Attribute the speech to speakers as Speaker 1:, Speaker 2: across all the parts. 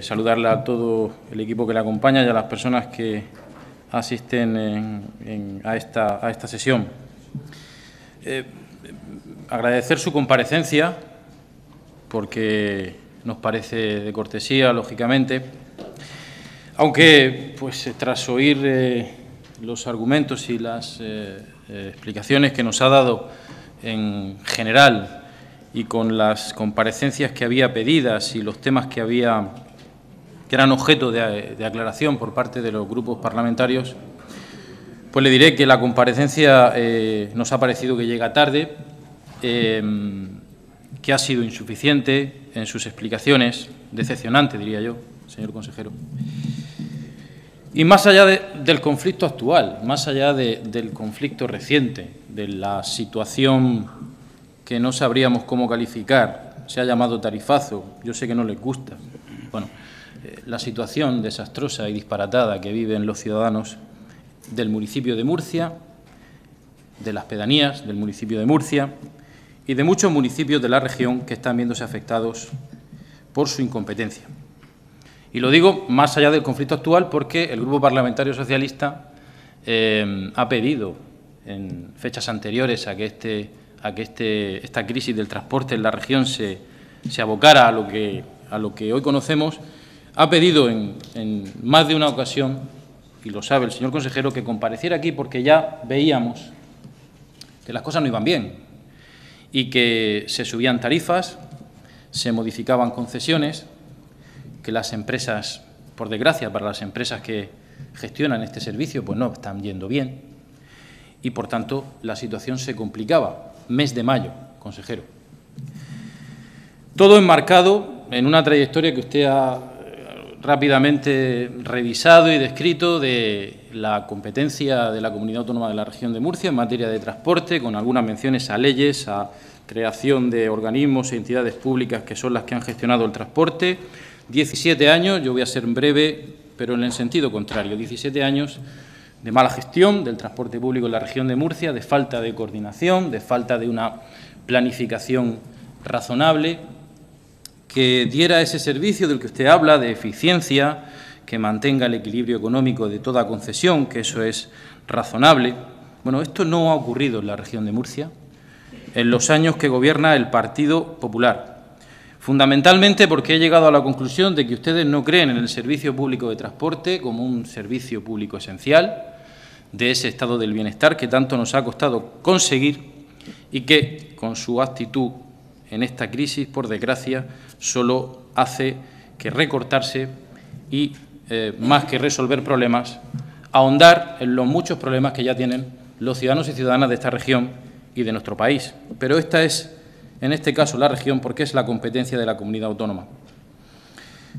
Speaker 1: Saludarle a todo el equipo que le acompaña y a las personas que asisten a esta sesión. Agradecer su comparecencia, porque nos parece de cortesía, lógicamente, aunque tras oír los argumentos y las explicaciones que nos ha dado en general y con las comparecencias que había pedidas y los temas que eran objeto de aclaración por parte de los grupos parlamentarios, pues le diré que la comparecencia nos ha parecido que llega tarde, que ha sido insuficiente en sus explicaciones, decepcionante, diría yo, señor consejero. Y más allá del conflicto actual, más allá del conflicto reciente, de la situación que no sabríamos cómo calificar, se ha llamado tarifazo, yo sé que no les gusta, bueno, la situación desastrosa y disparatada que viven los ciudadanos del municipio de Murcia, de las pedanías del municipio de Murcia y de muchos municipios de la región que están viéndose afectados por su incompetencia. Y lo digo más allá del conflicto actual porque el Grupo Parlamentario Socialista ha pedido en fechas anteriores a que esta crisis del transporte en la región se abocara a lo que hoy conocemos, ha pedido en más de una ocasión, y lo sabe el señor consejero, que compareciera aquí porque ya veíamos que las cosas no iban bien y que se subían tarifas, se modificaban concesiones, que las empresas, por desgracia para las empresas que gestionan este servicio, pues no están yendo bien y, por tanto, la situación se complicaba. Mes de mayo, consejero. Todo enmarcado en una trayectoria que usted ha rápidamente revisado y descrito de la competencia de la Comunidad Autónoma de la Región de Murcia en materia de transporte, con algunas menciones a leyes, a creación de organismos e entidades públicas que son las que han gestionado el transporte. 17 años, yo voy a ser breve, pero en el sentido contrario, 17 años de mala gestión del transporte público en la región de Murcia, de falta de coordinación, de falta de una planificación razonable que diera ese servicio del que usted habla, de eficiencia, que mantenga el equilibrio económico de toda concesión, que eso es razonable. Bueno, esto no ha ocurrido en la región de Murcia en los años que gobierna el Partido Popular, fundamentalmente porque he llegado a la conclusión de que ustedes no creen en el servicio público de transporte como un servicio público esencial de ese estado del bienestar que tanto nos ha costado conseguir y que, con su actitud en esta crisis, por desgracia, solo hace que recortarse y, más que resolver problemas, ahondar en los muchos problemas que ya tienen los ciudadanos y ciudadanas de esta región y de nuestro país. Pero esta es, en este caso, la región porque es la competencia de la comunidad autónoma.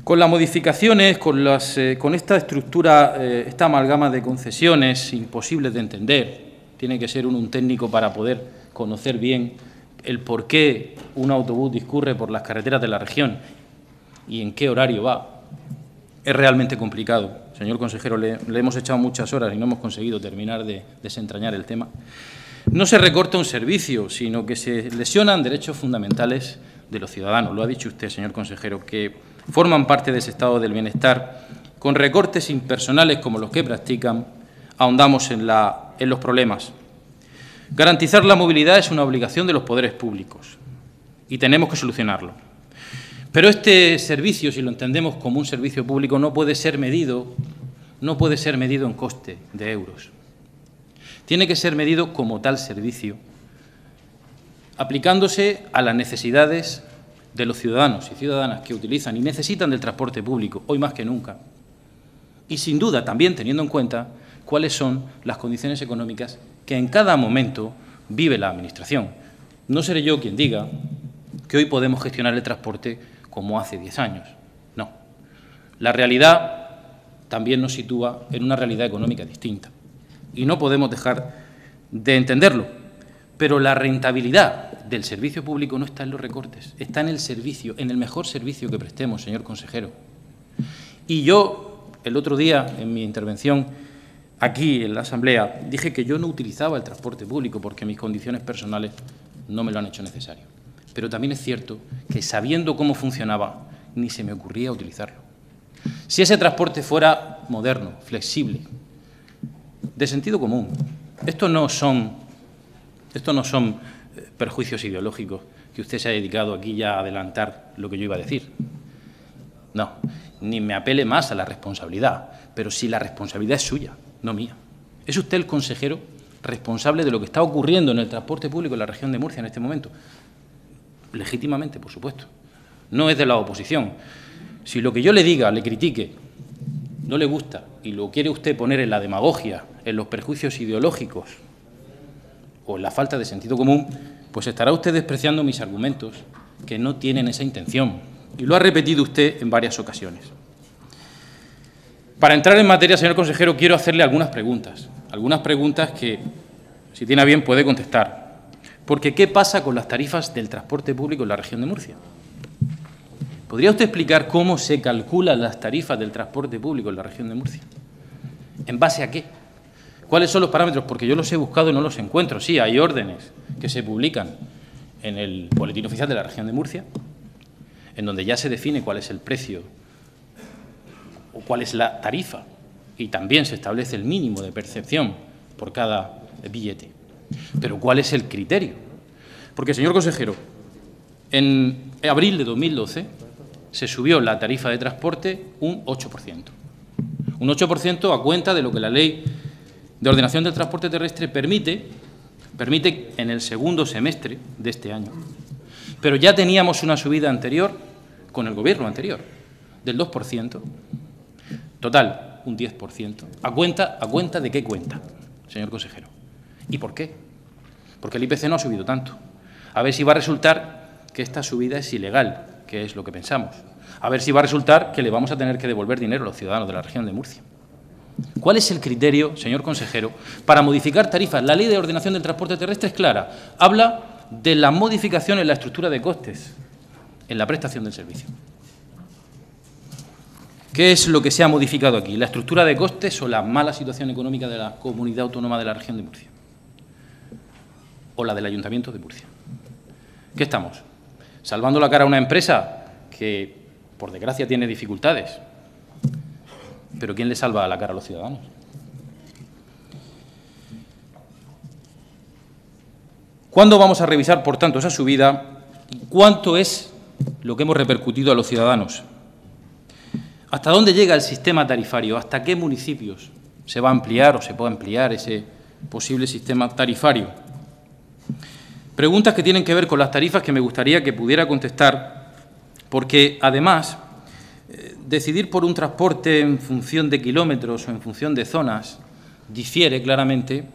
Speaker 1: Con las modificaciones, con esta estructura, esta amalgama de concesiones imposibles de entender, tiene que ser un técnico para poder conocer bien el por qué un autobús discurre por las carreteras de la región y en qué horario va. Es realmente complicado. Señor consejero, le hemos echado muchas horas y no hemos conseguido terminar de desentrañar el tema. No se recorta un servicio, sino que se lesionan derechos fundamentales de los ciudadanos. Lo ha dicho usted, señor consejero, que forman parte de ese estado del bienestar. Con recortes impersonales como los que practican, ahondamos en los problemas. Garantizar la movilidad es una obligación de los poderes públicos y tenemos que solucionarlo. Pero este servicio, si lo entendemos como un servicio público, no puede ser medido en coste de euros. Tiene que ser medido como tal servicio, aplicándose a las necesidades de los ciudadanos y ciudadanas que utilizan y necesitan del transporte público, hoy más que nunca. Y, sin duda, también teniendo en cuenta cuáles son las condiciones económicas que en cada momento vive la Administración. No seré yo quien diga que hoy podemos gestionar el transporte como hace 10 años. No. La realidad también nos sitúa en una realidad económica distinta. Y no podemos dejar de entenderlo. Pero la rentabilidad del servicio público no está en los recortes, está en el servicio, en el mejor servicio que prestemos, señor consejero. Y yo, el otro día, en mi intervención aquí en la Asamblea, dije que yo no utilizaba el transporte público porque mis condiciones personales no me lo han hecho necesario. Pero también es cierto que, sabiendo cómo funcionaba, ni se me ocurría utilizarlo. Si ese transporte fuera moderno, flexible, de sentido común, estos no son perjuicios ideológicos que usted se ha dedicado aquí ya a adelantar lo que yo iba a decir. No, ni me apele más a la responsabilidad, pero si la responsabilidad es suya, no mía. ¿Es usted el consejero responsable de lo que está ocurriendo en el transporte público en la región de Murcia en este momento? Legítimamente, por supuesto. No es de la oposición. Si lo que yo le diga, le critique, no le gusta y lo quiere usted poner en la demagogia, en los perjuicios ideológicos o en la falta de sentido común, pues estará usted despreciando mis argumentos que no tienen esa intención. Y lo ha repetido usted en varias ocasiones. Para entrar en materia, señor consejero, quiero hacerle algunas preguntas que, si tiene a bien, puede contestar. Porque, ¿qué pasa con las tarifas del transporte público en la región de Murcia? ¿Podría usted explicar cómo se calculan las tarifas del transporte público en la región de Murcia? ¿En base a qué? ¿Cuáles son los parámetros? Porque yo los he buscado y no los encuentro. Sí, hay órdenes que se publican en el Boletín Oficial de la región de Murcia, en donde ya se define cuál es el precio o cuál es la tarifa, y también se establece el mínimo de percepción por cada billete. Pero ¿cuál es el criterio? Porque, señor consejero, en abril de 2012 se subió la tarifa de transporte un 8%. Un 8% a cuenta de lo que la Ley de Ordenación del Transporte Terrestre permite en el segundo semestre de este año. Pero ya teníamos una subida anterior, con el Gobierno anterior, del 2%. Total, un 10%. ¿A cuenta de qué cuenta, señor consejero? ¿Y por qué? Porque el IPC no ha subido tanto. A ver si va a resultar que esta subida es ilegal, que es lo que pensamos. A ver si va a resultar que le vamos a tener que devolver dinero a los ciudadanos de la región de Murcia. ¿Cuál es el criterio, señor consejero, para modificar tarifas? La Ley de Ordenación del Transporte Terrestre es clara. Habla de la modificación en la estructura de costes, en la prestación del servicio. ¿Qué es lo que se ha modificado aquí? ¿La estructura de costes o la mala situación económica de la comunidad autónoma de la región de Murcia? ¿O la del Ayuntamiento de Murcia? ¿Qué estamos? ¿Salvando la cara a una empresa que, por desgracia, tiene dificultades? ¿Pero quién le salva la cara a los ciudadanos? ¿Cuándo vamos a revisar, por tanto, esa subida? ¿Cuánto es lo que hemos repercutido a los ciudadanos? ¿Hasta dónde llega el sistema tarifario? ¿Hasta qué municipios se va a ampliar o se puede ampliar ese posible sistema tarifario? Preguntas que tienen que ver con las tarifas que me gustaría que pudiera contestar, porque, además, decidir por un transporte en función de kilómetros o en función de zonas difiere claramente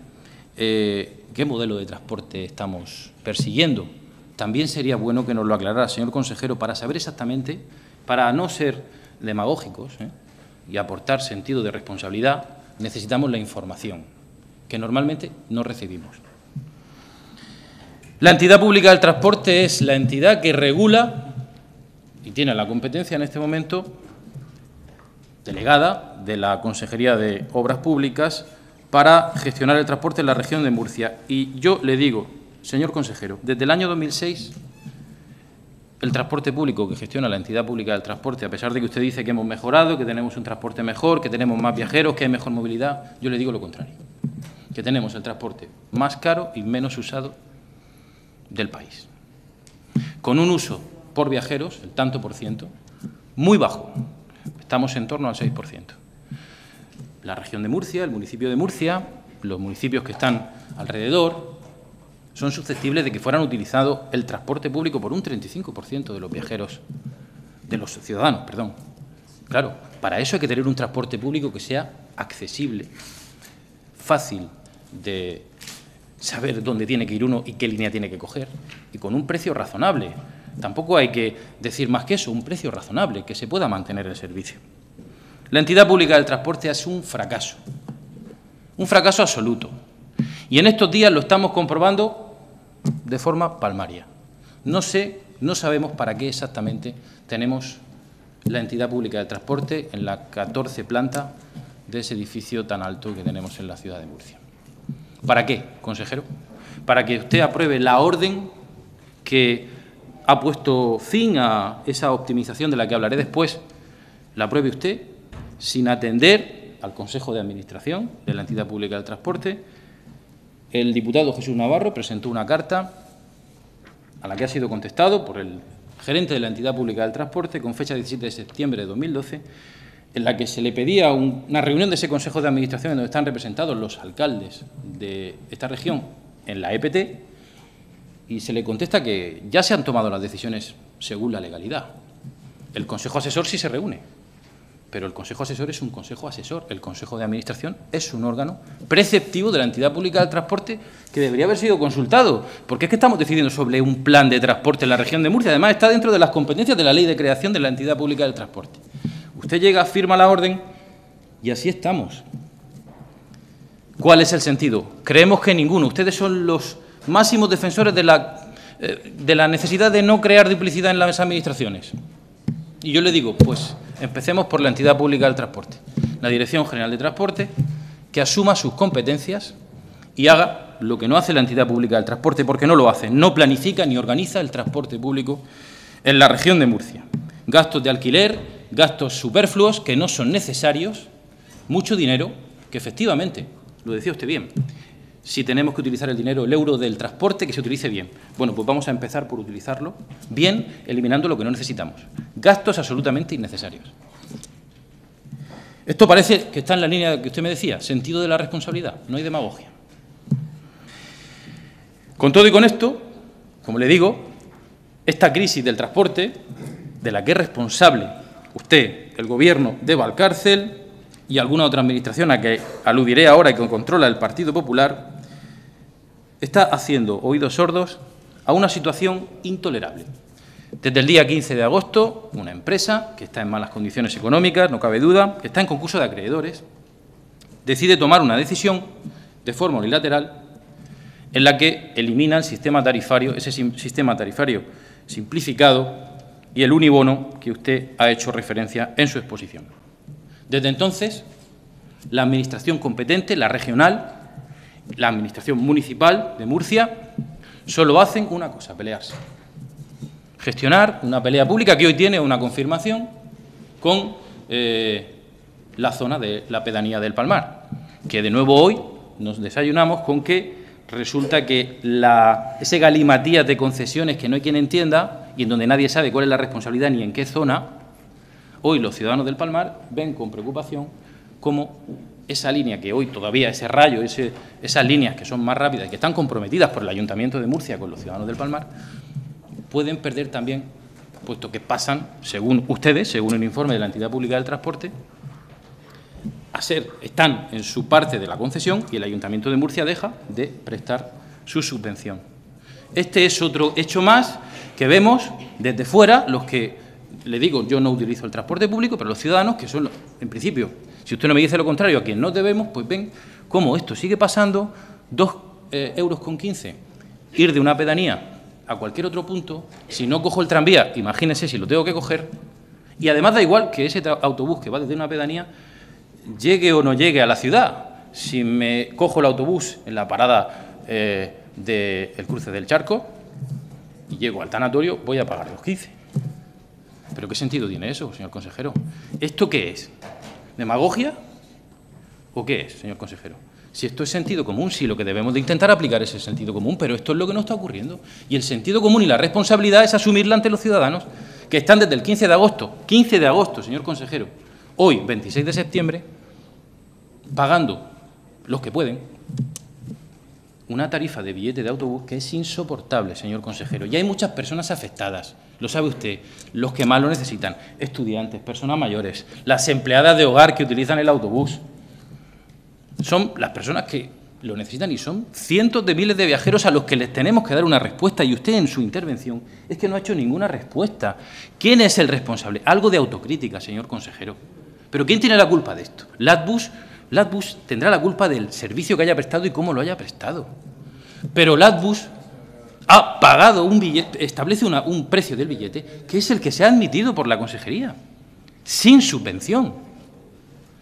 Speaker 1: qué modelo de transporte estamos persiguiendo. También sería bueno que nos lo aclarara, señor consejero, para saber exactamente, para no ser demagógicos y aportar sentido de responsabilidad, necesitamos la información, que normalmente no recibimos. La entidad pública del transporte es la entidad que regula y tiene la competencia en este momento delegada de la Consejería de Obras Públicas para gestionar el transporte en la región de Murcia. Y yo le digo, señor consejero, desde el año 2006, el transporte público que gestiona la entidad pública del transporte, a pesar de que usted dice que hemos mejorado, que tenemos un transporte mejor, que tenemos más viajeros, que hay mejor movilidad, yo le digo lo contrario, que tenemos el transporte más caro y menos usado del país, con un uso por viajeros, el tanto por ciento, muy bajo. Estamos en torno al 6%. La región de Murcia, el municipio de Murcia, los municipios que están alrededor, son susceptibles de que fueran utilizado el transporte público por un 35% de los viajeros, de los ciudadanos, perdón. Claro, para eso hay que tener un transporte público que sea accesible, fácil de saber dónde tiene que ir uno y qué línea tiene que coger, y con un precio razonable. Tampoco hay que decir más que eso, un precio razonable, que se pueda mantener el servicio. La entidad pública del transporte es un fracaso absoluto. Y en estos días lo estamos comprobando de forma palmaria. No sabemos para qué exactamente tenemos la entidad pública del transporte en la 14 planta de ese edificio tan alto que tenemos en la ciudad de Murcia. ¿Para qué, consejero? Para que usted apruebe la orden que ha puesto fin a esa optimización de la que hablaré después, la apruebe usted sin atender al Consejo de Administración de la entidad pública del transporte. El diputado Jesús Navarro presentó una carta a la que ha sido contestado por el gerente de la entidad pública del transporte con fecha 17 de septiembre de 2012, en la que se le pedía una reunión de ese Consejo de Administración en donde están representados los alcaldes de esta región en la EPT, y se le contesta que ya se han tomado las decisiones según la legalidad. El Consejo Asesor sí se reúne, pero el Consejo Asesor es un Consejo Asesor. El Consejo de Administración es un órgano preceptivo de la entidad pública del transporte que debería haber sido consultado, porque es que estamos decidiendo sobre un plan de transporte en la región de Murcia. Además, está dentro de las competencias de la Ley de Creación de la entidad pública del transporte. Usted llega, firma la orden y así estamos. ¿Cuál es el sentido? Creemos que ninguno. Ustedes son los máximos defensores de la necesidad de no crear duplicidad en las administraciones. Y yo le digo, pues empecemos por la entidad pública del transporte, la Dirección General de Transporte, que asuma sus competencias y haga lo que no hace la entidad pública del transporte, porque no lo hace, no planifica ni organiza el transporte público en la región de Murcia. Gastos de alquiler, gastos superfluos que no son necesarios, mucho dinero que efectivamente, lo decía usted bien, si tenemos que utilizar el dinero, el euro del transporte, que se utilice bien. Bueno, pues vamos a empezar por utilizarlo bien, eliminando lo que no necesitamos. Gastos absolutamente innecesarios. Esto parece que está en la línea que usted me decía, sentido de la responsabilidad, no hay demagogia. Con todo y con esto, como le digo, esta crisis del transporte, de la que es responsable usted, el Gobierno de Valcárcel y alguna otra administración a que aludiré ahora y que controla el Partido Popular, está haciendo oídos sordos a una situación intolerable. Desde el día 15 de agosto, una empresa que está en malas condiciones económicas, no cabe duda, que está en concurso de acreedores, decide tomar una decisión de forma unilateral en la que elimina el sistema tarifario, ese sistema tarifario simplificado y el unibono que usted ha hecho referencia en su exposición. Desde entonces, la administración competente, la regional, la administración municipal de Murcia, solo hacen una cosa, pelearse. Gestionar una pelea pública que hoy tiene una confirmación con la zona de la pedanía del Palmar, que de nuevo hoy nos desayunamos con que resulta que ese galimatías de concesiones que no hay quien entienda y en donde nadie sabe cuál es la responsabilidad ni en qué zona, hoy los ciudadanos del Palmar ven con preocupación cómo esa línea que hoy todavía, ese rayo, esas líneas que son más rápidas y que están comprometidas por el Ayuntamiento de Murcia con los ciudadanos del Palmar, pueden perder también, puesto que pasan, según ustedes, según el informe de la entidad pública del transporte, están en su parte de la concesión y el Ayuntamiento de Murcia deja de prestar su subvención. Este es otro hecho más que vemos desde fuera, los que, le digo, yo no utilizo el transporte público, pero los ciudadanos, que son, en principio, si usted no me dice lo contrario, a quien no debemos, pues ven cómo esto sigue pasando, 2,15 €, ir de una pedanía a cualquier otro punto, si no cojo el tranvía, imagínese si lo tengo que coger, y además da igual que ese autobús que va desde una pedanía llegue o no llegue a la ciudad. Si me cojo el autobús en la parada del cruce del Charco y llego al tanatorio, voy a pagar 2,15 €. ¿Pero qué sentido tiene eso, señor consejero? ¿Esto qué es? ¿Demagogia o qué es, señor consejero? Si esto es sentido común, sí, lo que debemos de intentar aplicar es el sentido común, pero esto es lo que no está ocurriendo. Y el sentido común y la responsabilidad es asumirla ante los ciudadanos, que están desde el 15 de agosto, señor consejero, hoy, 26 de septiembre, pagando los que pueden una tarifa de billete de autobús que es insoportable, señor consejero. Y hay muchas personas afectadas, lo sabe usted, los que más lo necesitan, estudiantes, personas mayores, las empleadas de hogar que utilizan el autobús. Son las personas que lo necesitan y son cientos de miles de viajeros a los que les tenemos que dar una respuesta. Y usted en su intervención es que no ha hecho ninguna respuesta. ¿Quién es el responsable? Algo de autocrítica, señor consejero. ¿Pero quién tiene la culpa de esto? ¿Latbus tendrá la culpa del servicio que haya prestado y cómo lo haya prestado? Pero Latbus ha pagado un billete, establece un precio del billete que es el que se ha admitido por la consejería, sin subvención.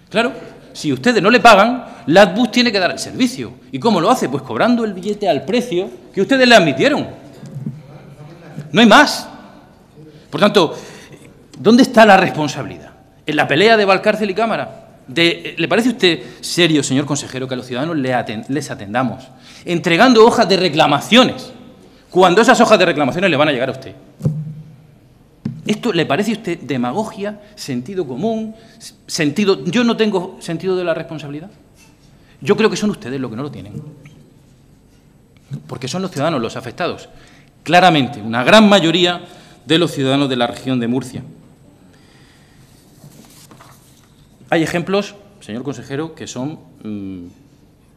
Speaker 1: Claro, si ustedes no le pagan, Latbus tiene que dar el servicio. ¿Y cómo lo hace? Pues cobrando el billete al precio que ustedes le admitieron. No hay más. Por tanto, ¿dónde está la responsabilidad? ¿En la pelea de Valcárcel y Cámara? ¿Le parece a usted serio, señor consejero, que a los ciudadanos les atendamos entregando hojas de reclamaciones cuando esas hojas de reclamaciones le van a llegar a usted? ¿Esto le parece a usted demagogia, sentido común, sentido? Yo no tengo sentido de la responsabilidad. Yo creo que son ustedes los que no lo tienen. Porque son los ciudadanos los afectados. Claramente, una gran mayoría de los ciudadanos de la región de Murcia. Hay ejemplos, señor consejero, que son,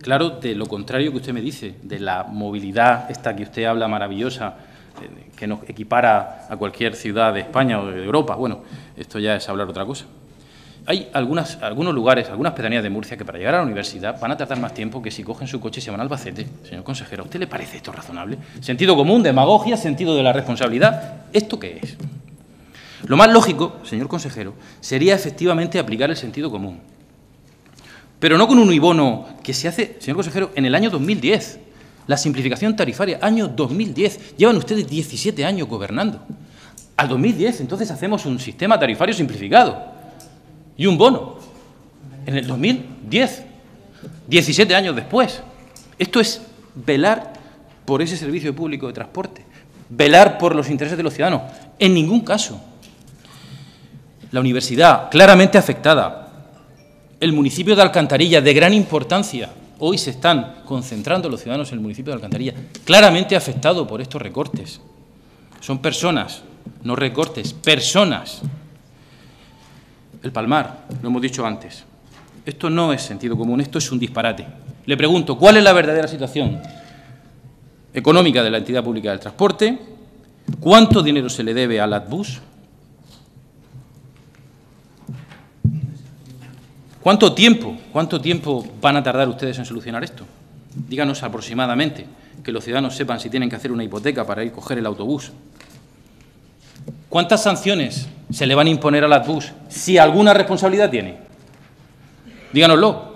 Speaker 1: claro, de lo contrario que usted me dice, de la movilidad esta que usted habla maravillosa, que nos equipara a cualquier ciudad de España o de Europa. Bueno, esto ya es hablar otra cosa. Hay algunos lugares, algunas pedanías de Murcia que para llegar a la universidad van a tardar más tiempo que si cogen su coche y se van a Albacete. Señor consejero, ¿a usted le parece esto razonable? Sentido común, demagogia, sentido de la responsabilidad. ¿Esto qué es? Lo más lógico, señor consejero, sería efectivamente aplicar el sentido común. Pero no con un unibono que se hace, señor consejero, en el año 2010. La simplificación tarifaria, año 2010. Llevan ustedes 17 años gobernando. Al 2010, entonces, hacemos un sistema tarifario simplificado y un bono. En el 2010, 17 años después. Esto es velar por ese servicio público de transporte, velar por los intereses de los ciudadanos. En ningún caso. La universidad, claramente afectada. El municipio de Alcantarilla, de gran importancia. Hoy se están concentrando los ciudadanos en el municipio de Alcantarilla, claramente afectado por estos recortes. Son personas, no recortes, personas. El Palmar, lo hemos dicho antes. Esto no es sentido común, esto es un disparate. Le pregunto, ¿cuál es la verdadera situación económica de la entidad pública del transporte? ¿Cuánto dinero se le debe al Adbus? ¿Cuánto tiempo van a tardar ustedes en solucionar esto? Díganos aproximadamente, que los ciudadanos sepan si tienen que hacer una hipoteca para ir a coger el autobús. ¿Cuántas sanciones se le van a imponer al Adbus, si alguna responsabilidad tiene? Díganoslo,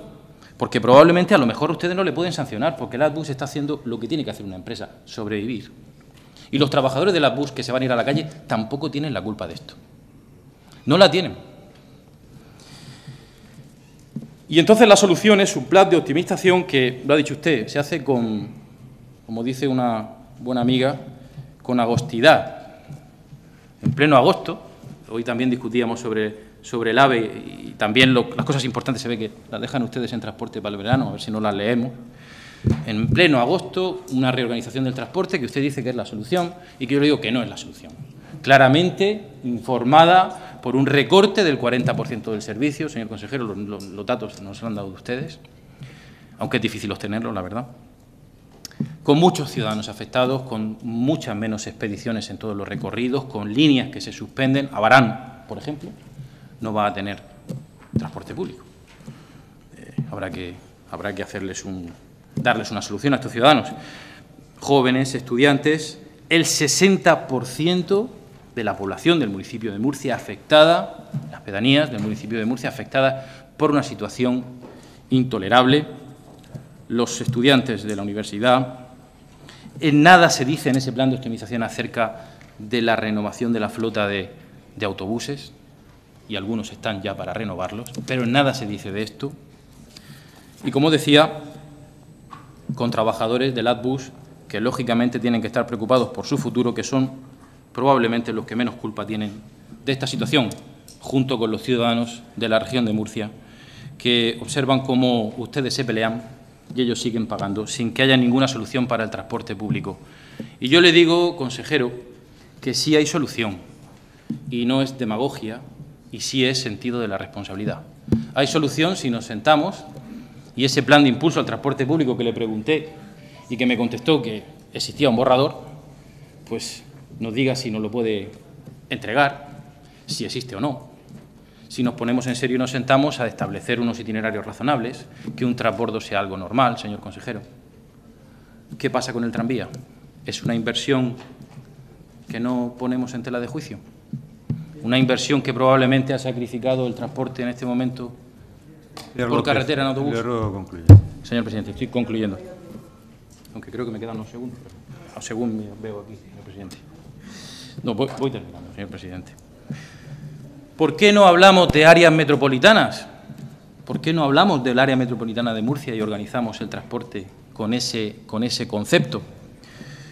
Speaker 1: porque probablemente a lo mejor ustedes no le pueden sancionar, porque el Adbus está haciendo lo que tiene que hacer una empresa, sobrevivir. Y los trabajadores del Adbus que se van a ir a la calle tampoco tienen la culpa de esto. No la tienen. Y entonces la solución es un plan de optimización que, lo ha dicho usted, se hace con, como dice una buena amiga, con agostidad. En pleno agosto, hoy también discutíamos sobre el AVE y también las cosas importantes se ve que las dejan ustedes en transporte para el verano, a ver si no las leemos. En pleno agosto, una reorganización del transporte que usted dice que es la solución y que yo le digo que no es la solución. Claramente informada por un recorte del 40% del servicio. Señor consejero, los datos nos lo han dado ustedes, aunque es difícil obtenerlos, la verdad. Con muchos ciudadanos afectados, con muchas menos expediciones en todos los recorridos, con líneas que se suspenden. Abarán, por ejemplo, no va a tener transporte público. Habrá que darles una solución a estos ciudadanos. Jóvenes, estudiantes, el 60% de la población del municipio de Murcia afectada, las pedanías del municipio de Murcia afectadas por una situación intolerable. Los estudiantes de la universidad. En nada se dice en ese plan de optimización acerca de la renovación de la flota de autobuses, y algunos están ya para renovarlos, pero en nada se dice de esto. Y como decía, con trabajadores del Adbus que lógicamente tienen que estar preocupados por su futuro, que son probablemente los que menos culpa tienen de esta situación, junto con los ciudadanos de la región de Murcia, que observan cómo ustedes se pelean y ellos siguen pagando sin que haya ninguna solución para el transporte público. Y yo le digo, consejero, que sí hay solución, y no es demagogia, y sí es sentido de la responsabilidad. Hay solución si nos sentamos y ese plan de impulso al transporte público que le pregunté y que me contestó que existía un borrador, pues nos diga si nos lo puede entregar, si existe o no. Si nos ponemos en serio y nos sentamos a establecer unos itinerarios razonables, que un transbordo sea algo normal, señor consejero. ¿Qué pasa con el tranvía? ¿Es una inversión que no ponemos en tela de juicio? ¿Una inversión que probablemente ha sacrificado el transporte en este momento por carretera en autobús? Señor presidente, estoy concluyendo. Aunque creo que me quedan unos segundos, pero según veo aquí, señor presidente. No, voy terminando, señor presidente. ¿Por qué no hablamos de áreas metropolitanas? ¿Por qué no hablamos del área metropolitana de Murcia y organizamos el transporte con ese concepto?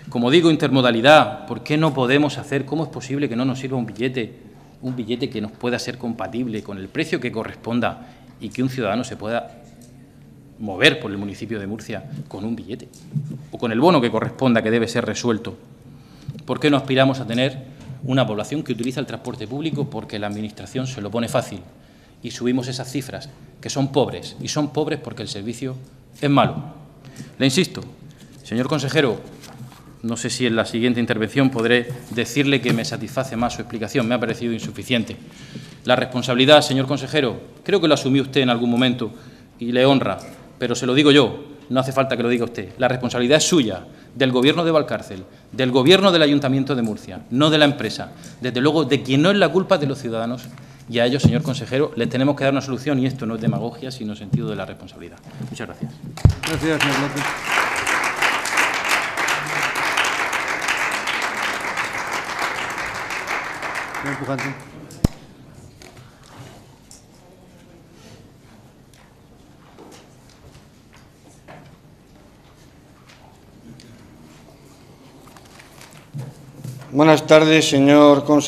Speaker 1: Como digo, intermodalidad, ¿por qué no podemos hacer, cómo es posible que no nos sirva un billete que nos pueda ser compatible con el precio que corresponda y que un ciudadano se pueda mover por el municipio de Murcia con un billete o con el bono que corresponda, que debe ser resuelto? ¿Por qué no aspiramos a tener una población que utiliza el transporte público porque la Administración se lo pone fácil y subimos esas cifras, que son pobres, y son pobres porque el servicio es malo? Le insisto, señor consejero, no sé si en la siguiente intervención podré decirle que me satisface más su explicación, me ha parecido insuficiente. La responsabilidad, señor consejero, creo que lo asumió usted en algún momento y le honra, pero se lo digo yo, no hace falta que lo diga usted. La responsabilidad es suya, del Gobierno de Valcárcel, del Gobierno del Ayuntamiento de Murcia, no de la empresa. Desde luego, de quien no es la culpa de los ciudadanos, y a ellos, señor consejero, les tenemos que dar una solución, y esto no es demagogia, sino sentido de la responsabilidad. Muchas gracias.
Speaker 2: Gracias, señor López. Señor Pujante.
Speaker 3: Buenas tardes, señor consejero.